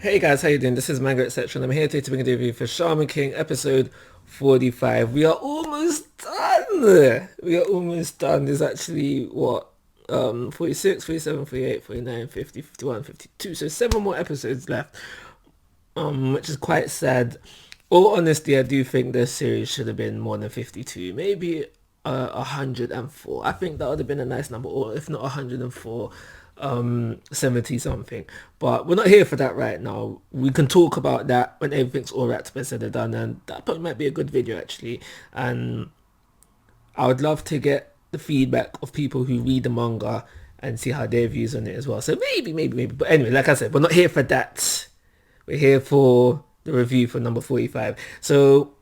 Hey guys, how you doing? This is Manga, etc. and I'm here today to bring a review for Shaman King episode 45. We are almost done! We are almost done. There's actually, what, 46, 47, 48, 49, 50, 51, 52. So 7 more episodes left, which is quite sad. All honesty, I do think this series should have been more than 52. Maybe 104. I think that would have been a nice number, or if not 104, 70 something. But we're not here for that right now. We can talk about that when everything's all wrapped up and said and done, and that probably might be a good video actually. And I would love to get the feedback of people who read the manga and see how their views on it as well. So maybe. But anyway, like I said, we're not here for that. We're here for the review for number 45. So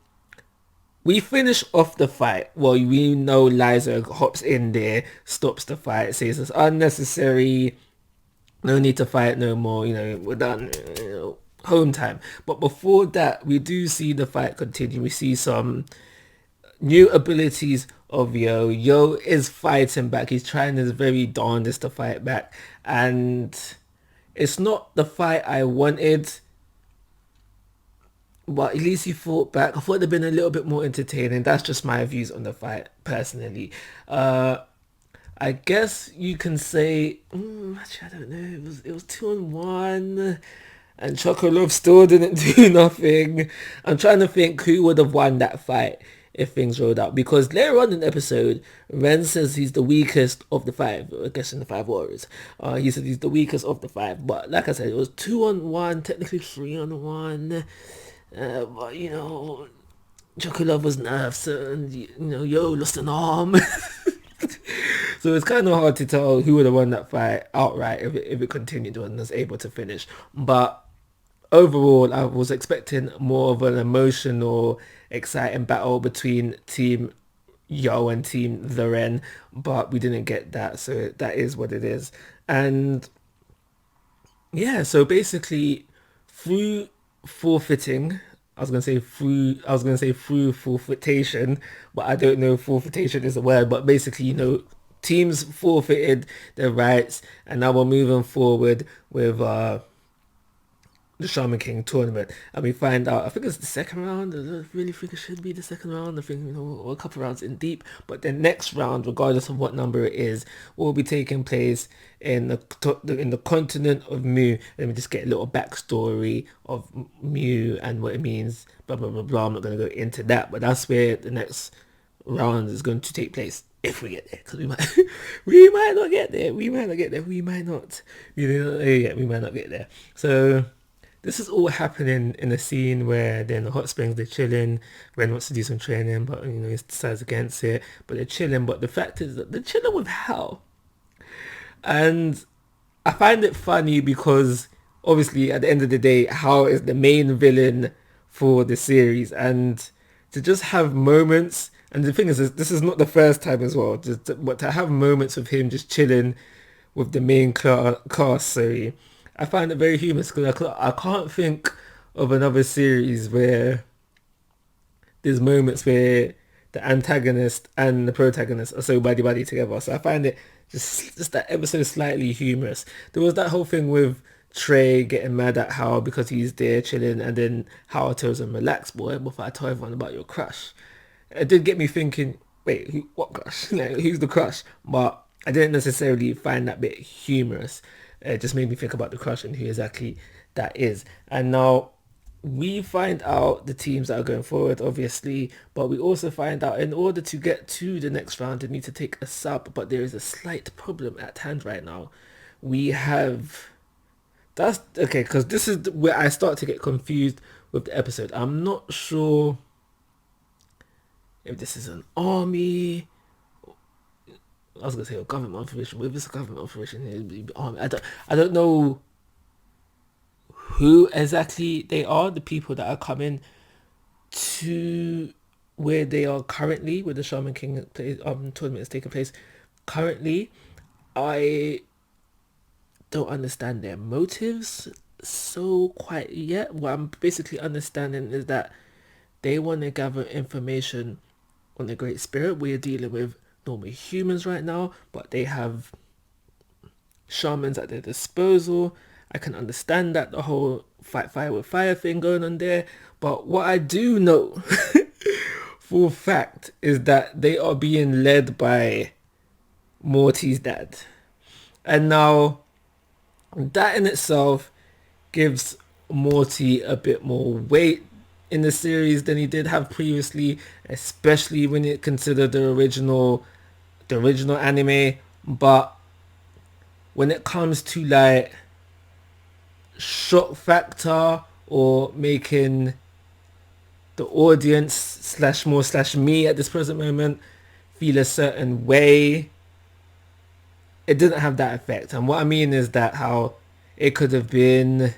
we finish off the fight. Well, we know Liza hops in there, stops the fight, says it's unnecessary, no need to fight no more, we're done, home time. But before that, we do see the fight continue. We see some new abilities of Yo. Yo is fighting back. He's trying his very darndest to fight back. And it's not the fight I wanted, but at least he fought back. I thought it'd have been a little bit more entertaining. That's just my views on the fight, personally. I guess you can say, actually, I don't know. It was 2-on-1, and Chocolove still didn't do nothing. I'm trying to think who would have won that fight if things rolled out, because later on in the episode, Ren says he's the weakest of the five. I guess in the five warriors, he said he's the weakest of the five. But like I said, it was 2-on-1, technically 3-on-1. But Chocolove was nerfed, and Yo lost an arm. So it's kind of hard to tell who would have won that fight outright if it continued and was able to finish. But overall, I was expecting more of an emotional, exciting battle between Team Yo and Team The Ren, but we didn't get that, so that is what it is. And yeah, so basically through forfeiting, I was gonna say through forfeitation, but I don't know if forfeitation is a word, but basically, teams forfeited their rights, and now we're moving forward with the Shaman King tournament, and we find out, I think it's the second round. I don't really think it should be the second round. I think we're a couple rounds in deep, but the next round, regardless of what number it is, will be taking place in the continent of Mu. Let me just get a little backstory of Mu and what it means. Blah blah blah blah. I'm not going to go into that, but that's where the next round is going to take place. If we get there, because we might not get there. We might not get there. We might not. We might not get there. So this is all happening in a scene where they're in the hot springs, they're chilling. Ren wants to do some training, but he decides against it. But they're chilling. But the fact is that they're chilling with Hal. And I find it funny because obviously at the end of the day, Hal is the main villain for the series. And to just have moments, and the thing is, this is not the first time as well, but to have moments of him just chilling with the main cast, sorry, I find it very humorous because I can't think of another series where there's moments where the antagonist and the protagonist are so buddy together. So I find it just that episode slightly humorous. There was that whole thing with Trey getting mad at Hal because he's there chilling, and then Hal tells him, "Relax, boy, before I tell everyone about your crush." It did get me thinking, wait, what crush? Like, who's the crush? But I didn't necessarily find that bit humorous. It just made me think about the crush and who exactly that is. And now we find out the teams that are going forward, obviously, but we also find out in order to get to the next round, they need to take a sub. But there is a slight problem at hand right now. We have... That's okay, because this is where I start to get confused with the episode. I'm not sure if this is an army. I was gonna say a government operation. If it's a government operation, it'd be army. I don't know who exactly they are. The people that are coming to where they are currently, where the Shaman King tournament is taking place currently. I don't understand their motives so quite yet. What I'm basically understanding is that they want to gather information on the Great Spirit. We're dealing with normal humans right now, but they have shamans at their disposal. I can understand that, the whole fight fire with fire thing going on there. But what I do know for a fact is that they are being led by Morty's dad. And now that in itself gives Morty a bit more weight in the series than he did have previously, especially when you consider the original anime. But when it comes to like shock factor or making the audience slash more slash me at this present moment feel a certain way, it didn't have that effect. And what I mean is that how it could have been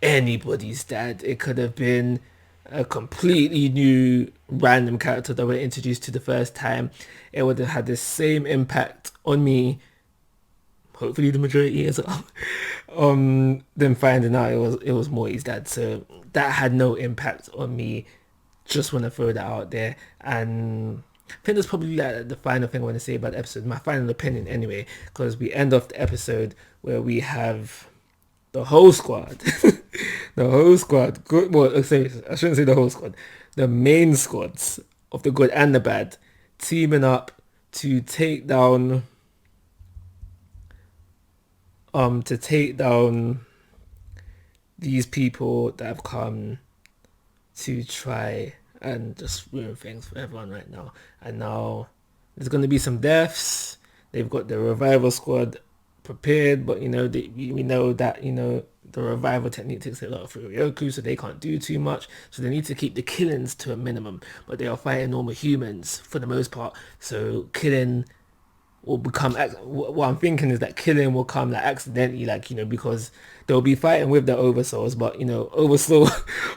anybody's dad. It could have been a completely new random character that we're introduced to the first time. It would have had the same impact on me, hopefully the majority as well, than finding out it was Morty's dad. So that had no impact on me. Just want to throw that out there. And I think that's probably like the final thing I want to say about the episode, my final opinion anyway, because we end off the episode where we have the whole squad, the whole squad, good, well, sorry, I shouldn't say the whole squad, the main squads of the good and the bad, teaming up to take down, these people that have come to try and just ruin things for everyone right now. And now there's going to be some deaths. They've got the revival squad prepared, but we know that the revival technique takes a lot of Furyoku, so they can't do too much. So they need to keep the killings to a minimum, but they are fighting normal humans for the most part. So killing will become, what I'm thinking is that killing will come like accidentally, because they'll be fighting with the oversouls, but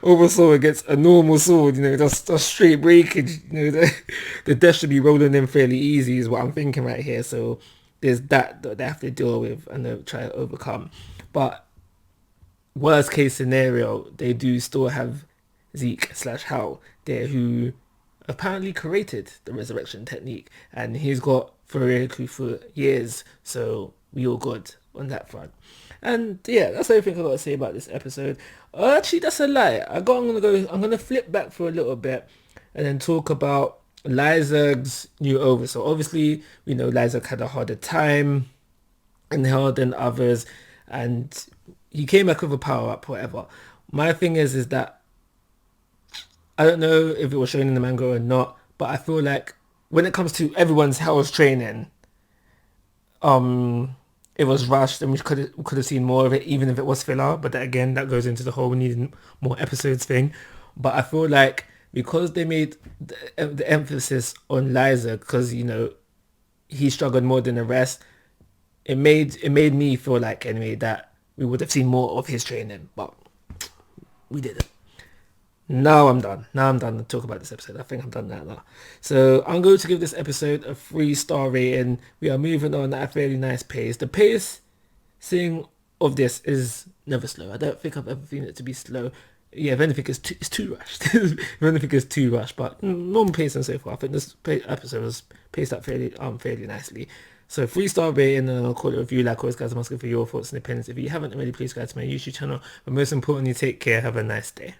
oversoul against a normal sword, that's straight breakage. The death should be rolling in fairly easy is what I'm thinking right here. So there's that they have to deal with and they'll try to overcome. But worst case scenario, they do still have Zeke / Hal there, who apparently created the resurrection technique, and he's got Furyoku for years, so we all good on that front. And yeah, that's everything I got to say about this episode. Actually, that's a lie. I'm gonna flip back for a little bit and then talk about Lyserg's new over. So obviously, we know Lyserg had a harder time and harder than others, and he came back with a power up, whatever. My thing is that I don't know if it was shown in the manga or not, but I feel like when it comes to everyone's Hell's training, it was rushed, and we could have seen more of it, even if it was filler. But again, that goes into the whole we need more episodes thing. But I feel like because they made the emphasis on Lyserg, because he struggled more than the rest, it made me feel like anyway that we would have seen more of his training, but we didn't. Now I'm done to talk about this episode. I think I'm done now. So I'm going to give this episode a 3-star rating. We are moving on at a fairly nice pace. The pacing of this is never slow. I don't think I've ever seen it to be slow. Yeah, if anything, it's too rushed. If anything, it's too rushed. But normal pacing so far. I think this episode was paced up fairly nicely. So 3-star rating, and I'll call it a review. Like always, guys, I'm asking for your thoughts and opinions. If you haven't already, please go to my YouTube channel. But most importantly, take care. Have a nice day.